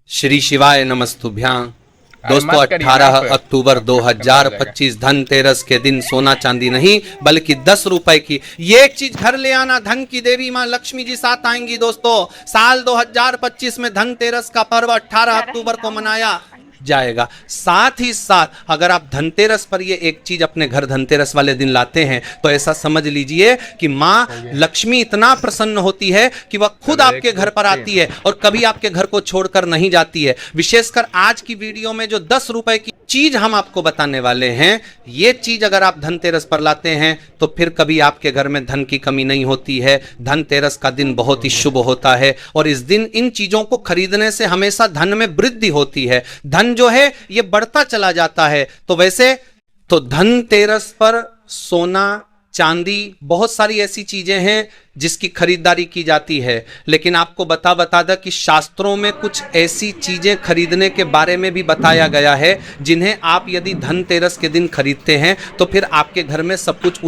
श्री शिवाय नमस्तुभ्यां। दोस्तों 18 अक्टूबर 2025 धनतेरस के दिन सोना चांदी नहीं बल्कि 10 रुपए की ये एक चीज घर ले आना। धन की देवी मां लक्ष्मी जी साथ आएंगी। दोस्तों साल 2025 में धनतेरस का पर्व 18 अक्टूबर को मनाया जाएगा। साथ ही साथ अगर आप धनतेरस पर ये एक चीज अपने घर धनतेरस वाले दिन लाते हैं तो ऐसा समझ लीजिए कि मां लक्ष्मी इतना प्रसन्न होती है कि वह खुद आपके घर पर आती है और कभी आपके घर को छोड़कर नहीं जाती है। विशेषकर आज की वीडियो में जो 10 रुपए की चीज हम आपको बताने वाले हैं, ये चीज अगर आप धनतेरस पर लाते हैं तो फिर कभी आपके घर में धन की कमी नहीं होती है। धनतेरस का दिन बहुत ही शुभ होता है और इस दिन इन चीजों को खरीदने से हमेशा धन में वृद्धि होती है। धन जो है ये बढ़ता चला जाता है। तो वैसे तो धनतेरस पर सोना चांदी बहुत सारी ऐसी चीजें हैं जिसकी खरीदारी की जाती है, लेकिन आपको बता दे कि शास्त्रों में कुछ ऐसी चीजें खरीदने के बारे में भी बताया गया है जिन्हें आप यदि धनतेरस के दिन खरीदते हैं तो फिर आपके घर में सब कुछ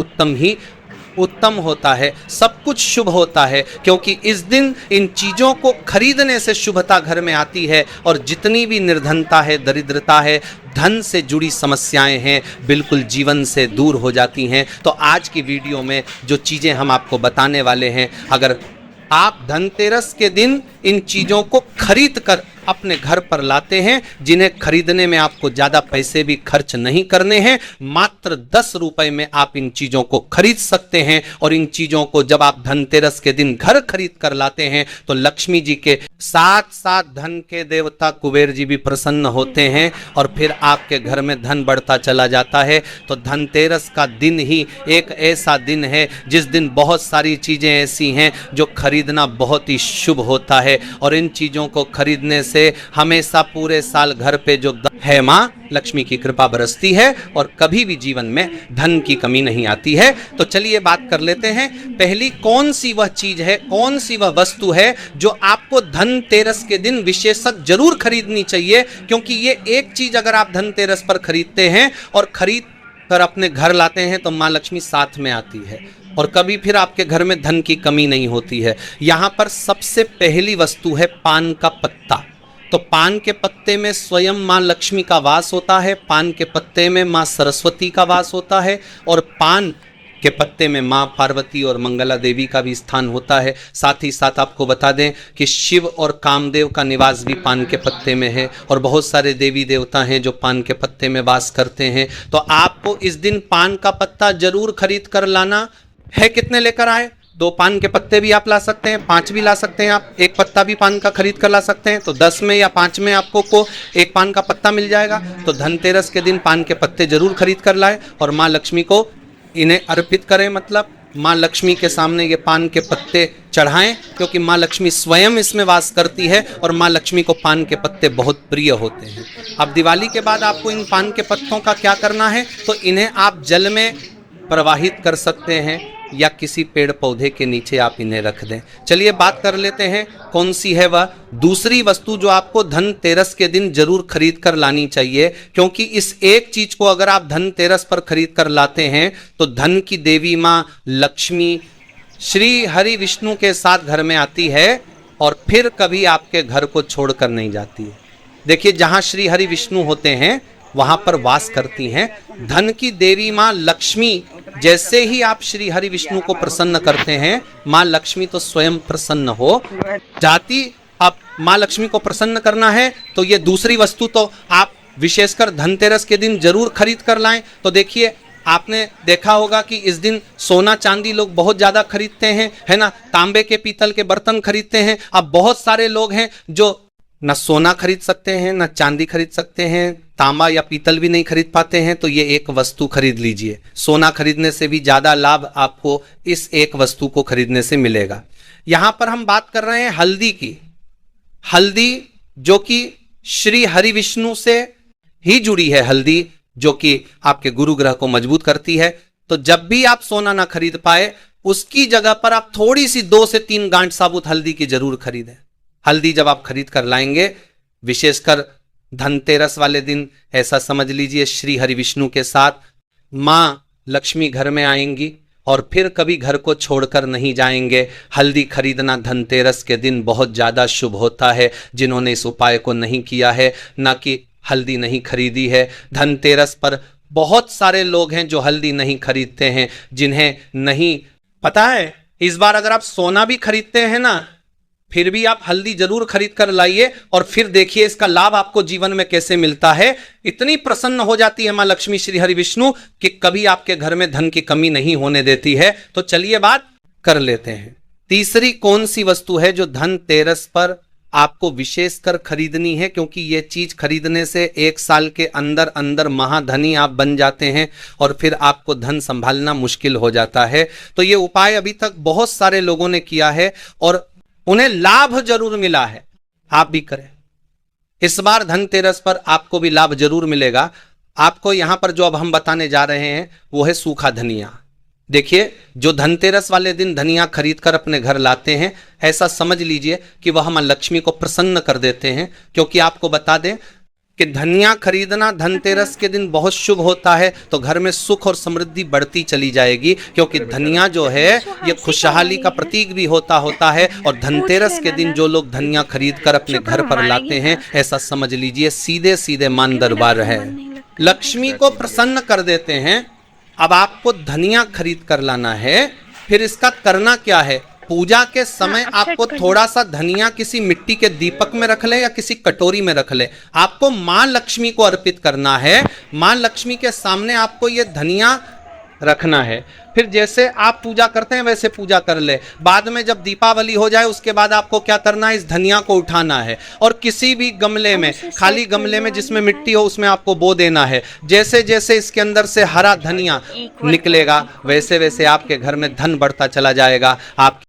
उत्तम होता है, सब कुछ शुभ होता है, क्योंकि इस दिन इन चीजों को खरीदने से शुभता घर में आती है और जितनी भी निर्धनता है, दरिद्रता है, धन से जुड़ी समस्याएं हैं, बिल्कुल जीवन से दूर हो जाती हैं। तो आज की वीडियो में जो चीजें हम आपको बताने वाले हैं, अगर आप धनतेरस के दिन इन चीजों को खरीद कर अपने घर पर लाते हैं, जिन्हें खरीदने में आपको ज्यादा पैसे भी खर्च नहीं करने हैं, मात्र 10 रुपए में आप इन चीजों को खरीद सकते हैं। और इन चीजों को जब आप धनतेरस के दिन घर खरीद कर लाते हैं तो लक्ष्मी जी के साथ साथ धन के देवता कुबेर जी भी प्रसन्न होते हैं और फिर आपके घर में धन बढ़ता चला जाता है। तो धनतेरस का दिन ही एक ऐसा दिन है जिस दिन बहुत सारी चीजें ऐसी हैं जो खरीदना बहुत ही शुभ होता है और इन चीजों को खरीदने से हमेशा पूरे साल घर पे जो है मां लक्ष्मी की कृपा बरसती है और कभी भी जीवन में धन की कमी नहीं आती है। तो चलिए बात कर लेते हैं, पहली कौन सी वह चीज है, कौन सी वह वस्तु है जो आपको धनतेरस के दिन विशेषतः जरूर खरीदनी चाहिए, क्योंकि ये एक चीज अगर आप धनतेरस पर खरीदते हैं और खरीद कर अपने घर लाते हैं तो मां लक्ष्मी साथ में आती है और कभी फिर आपके घर में धन की कमी नहीं होती है। यहां पर सबसे पहली वस्तु है पान का पत्ता। तो पान के पत्ते में स्वयं मां लक्ष्मी का वास होता है, पान के पत्ते में मां सरस्वती का वास होता है और पान के पत्ते में मां पार्वती और मंगला देवी का भी स्थान होता है। साथ ही साथ आपको बता दें कि शिव और कामदेव का निवास भी पान के पत्ते में है और बहुत सारे देवी देवता हैं जो पान के पत्ते में वास करते हैं। तो आपको इस दिन पान का पत्ता जरूर खरीद कर लाना है। कितने लेकर आए? 2 पान के पत्ते भी आप ला सकते हैं, 5 भी ला सकते हैं, आप एक पत्ता भी पान का खरीद कर ला सकते हैं। तो 10 में या 5 में आपको को एक पान का पत्ता मिल जाएगा। तो धनतेरस के दिन पान के पत्ते जरूर खरीद कर लाए और माँ लक्ष्मी को इन्हें अर्पित करें, मतलब माँ लक्ष्मी के सामने ये पान के पत्ते चढ़ाएं, क्योंकि माँ लक्ष्मी स्वयं इसमें वास करती है और माँ लक्ष्मी को पान के पत्ते बहुत प्रिय होते हैं। अब दिवाली के बाद आपको इन पान के पत्तों का क्या करना है, तो इन्हें आप जल में प्रवाहित कर सकते हैं या किसी पेड़ पौधे के नीचे आप इन्हें रख दें। चलिए बात कर लेते हैं कौन सी है वह दूसरी वस्तु जो आपको धनतेरस के दिन जरूर खरीद कर लानी चाहिए, क्योंकि इस एक चीज को अगर आप धनतेरस पर खरीद कर लाते हैं तो धन की देवी मां लक्ष्मी श्री हरि विष्णु के साथ घर में आती है और फिर कभी आपके घर को छोड़कर नहीं जाती है। देखिए, जहां श्री हरि विष्णु होते हैं वहां पर वास करती हैं धन की देवी मां लक्ष्मी। जैसे ही आप श्री हरि विष्णु को प्रसन्न करते हैं, मां लक्ष्मी तो स्वयं प्रसन्न हो जाती। अब मां लक्ष्मी को प्रसन्न करना है तो ये दूसरी वस्तु तो आप विशेषकर धनतेरस के दिन जरूर खरीद कर लाएं। तो देखिए, आपने देखा होगा कि इस दिन सोना चांदी लोग बहुत ज्यादा खरीदते हैं, है ना। तांबे के पीतल के बर्तन खरीदते हैं। अब बहुत सारे लोग हैं जो न सोना खरीद सकते हैं, न चांदी खरीद सकते हैं, तांबा या पीतल भी नहीं खरीद पाते हैं। तो ये एक वस्तु खरीद लीजिए। सोना खरीदने से भी ज्यादा लाभ आपको इस एक वस्तु को खरीदने से मिलेगा। यहां पर हम बात कर रहे हैं हल्दी की। हल्दी जो कि श्री हरि विष्णु से ही जुड़ी है, हल्दी जो कि आपके गुरु ग्रह को मजबूत करती है। तो जब भी आप सोना ना खरीद पाए, उसकी जगह पर आप थोड़ी सी 2 से 3 गांठ साबुत हल्दी की जरूर खरीदें। हल्दी जब आप खरीद कर लाएंगे, विशेषकर धनतेरस वाले दिन, ऐसा समझ लीजिए श्री हरि विष्णु के साथ मां लक्ष्मी घर में आएंगी और फिर कभी घर को छोड़कर नहीं जाएंगे। हल्दी खरीदना धनतेरस के दिन बहुत ज़्यादा शुभ होता है। जिन्होंने इस उपाय को नहीं किया है, ना कि हल्दी नहीं खरीदी है, धनतेरस पर बहुत सारे लोग हैं जो हल्दी नहीं खरीदते हैं, जिन्हें नहीं पता है। इस बार अगर आप सोना भी खरीदते हैं ना, फिर भी आप हल्दी जरूर खरीद कर लाइए और फिर देखिए इसका लाभ आपको जीवन में कैसे मिलता है। इतनी प्रसन्न हो जाती है मां लक्ष्मी श्री हरि विष्णु कि कभी आपके घर में धन की कमी नहीं होने देती है। तो चलिए बात कर लेते हैं। तीसरी कौन सी वस्तु है जो धनतेरस पर आपको विशेषकर खरीदनी है, क्योंकि यह चीज खरीदने से 1 साल के अंदर अंदर महाधनी आप बन जाते हैं और फिर आपको धन संभालना मुश्किल हो जाता है। तो ये उपाय अभी तक बहुत सारे लोगों ने किया है और उन्हें लाभ जरूर मिला है। आप भी करें। इस बार धनतेरस पर आपको भी लाभ जरूर मिलेगा। आपको यहां पर जो अब हम बताने जा रहे हैं वो है सूखा धनिया। देखिए, जो धनतेरस वाले दिन धनिया खरीद कर अपने घर लाते हैं, ऐसा समझ लीजिए कि वह मां लक्ष्मी को प्रसन्न कर देते हैं। क्योंकि आपको बता दें कि धनिया खरीदना धनतेरस के दिन बहुत शुभ होता है, तो घर में सुख और समृद्धि बढ़ती चली जाएगी। क्योंकि धनिया जो है ये खुशहाली का प्रतीक भी होता है। और धनतेरस के दिन जो लोग धनिया खरीद कर अपने घर पर लाते हैं, ऐसा समझ लीजिए सीधे सीधे मान दरबार है, लक्ष्मी को प्रसन्न कर देते हैं। अब आपको धनिया खरीद कर लाना है। फिर इसका करना क्या है, पूजा के समय आपको थोड़ा सा धनिया किसी मिट्टी के दीपक में रख ले या किसी कटोरी में रख ले। आपको मां लक्ष्मी को अर्पित करना है। मां लक्ष्मी के सामने आपको ये धनिया रखना है। फिर जैसे आप पूजा करते हैं वैसे पूजा कर ले। बाद में जब दीपावली हो जाए उसके बाद आपको क्या करना है, इस धनिया को उठाना है और किसी भी गमले में, खाली गमले में जिसमें मिट्टी हो उसमें आपको बो देना है। जैसे जैसे इसके अंदर से हरा धनिया निकलेगा वैसे वैसे आपके घर में धन बढ़ता चला जाएगा। आप